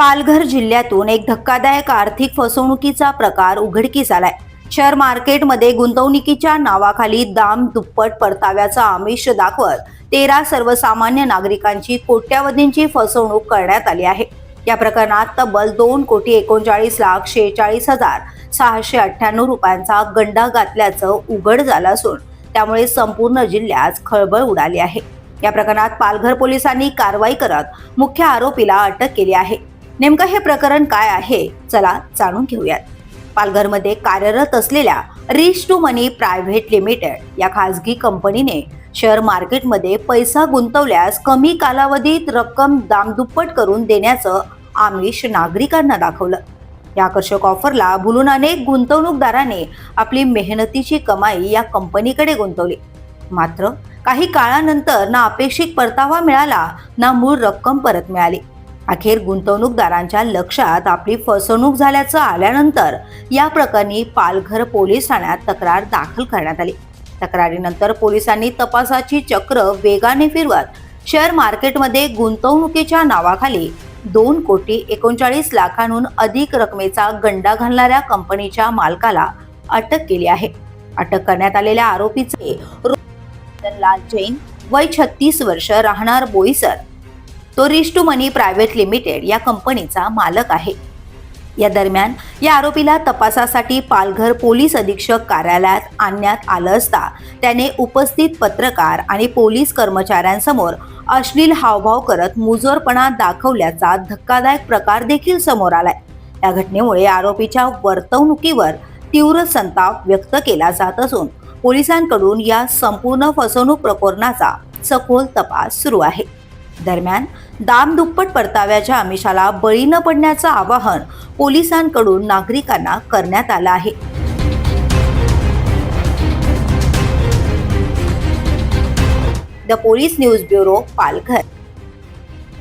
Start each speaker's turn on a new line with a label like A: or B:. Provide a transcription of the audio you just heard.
A: पालघर जिल्ह्यातून एक धक्कादायक आर्थिक फसवणुकीचा प्रकार उघडकीस आलाय। शेअर मार्केटमध्ये गुंतवणुकीच्या नावाखाली दाम दुप्पट परताव्याचा आमिष दाखवत 13 सर्वसामान्य नागरिकांची कोट्यावधींची फसवणूक करण्यात आली आहे। या प्रकरणात तब्बल 2,39,46,698 रुपयांचा गंडा घातल्याचं उघड झालं असून त्यामुळे संपूर्ण जिल्ह्यात खळबळ उडाली आहे। या प्रकरणात पालघर पोलिसांनी कारवाई करत मुख्य आरोपीला अटक केली आहे। नेमकं हे प्रकरण काय आहे, चला जाणून घेऊयात। पालघरमध्ये कार्यरत असलेल्या Reach to Money Private Limited या खासगी कंपनीने शेअर मार्केटमध्ये पैसा गुंतवल्यास कमी कालावधीत रक्कम दामदुप्पट करून देण्याचं आमिष नागरिकांना दाखवलं। या आकर्षक ऑफरला भुलून अनेक गुंतवणूकदारांनी आपली मेहनतीची कमाई या कंपनीकडे गुंतवली। मात्र काही काळानंतर ना अपेक्षित परतावा मिळाला ना मूळ रक्कम परत मिळाली। अखेर गुंतवणूकदारांच्या लक्षात आपली फसवणूक झाल्याचं आल्यानंतर या प्रकरणी पालघर पोलीस ठाण्यात तक्रार दाखल करण्यात आली। तक्रारीनंतर पोलिसांनी तपासाची चक्र वेगाने फिरवत शेअर मार्केटमध्ये गुंतवणुकीच्या नावाखाली 2,39,00,000 अधिक रकमेचा गंडा घालणाऱ्या कंपनीच्या मालकाला अटक केली आहे। अटक करण्यात आलेल्या आरोपीचे लाल जैन, वय 36 वर्ष, राहणार बोईसर, तो Reach to Money Private Limited या कंपनीचा मालक आहे। या दरम्यान या आरोपीला तपासासाठी पालघर पोलीस अधीक्षक कार्यालयात आणण्यात आलं असता त्याने उपस्थित पत्रकार आणि पोलीस कर्मचाऱ्यांसमोर अश्लील हावभाव करत मुजोरपणा दाखवल्याचा धक्कादायक प्रकार देखील समोर आलाय। या घटनेमुळे आरोपीच्या वर्तवणुकीवर तीव्र संताप व्यक्त केला जात असून पोलिसांकडून या संपूर्ण फसवणूक प्रकरणाचा सखोल तपास सुरू आहे। दरम्यान दामदुप्पट परताव्याच्या आमिषाला बळी न पडण्याचं आवाहन पोलिसांकडून नागरिकांना करण्यात आलं आहे। The police news bureau, Palghar.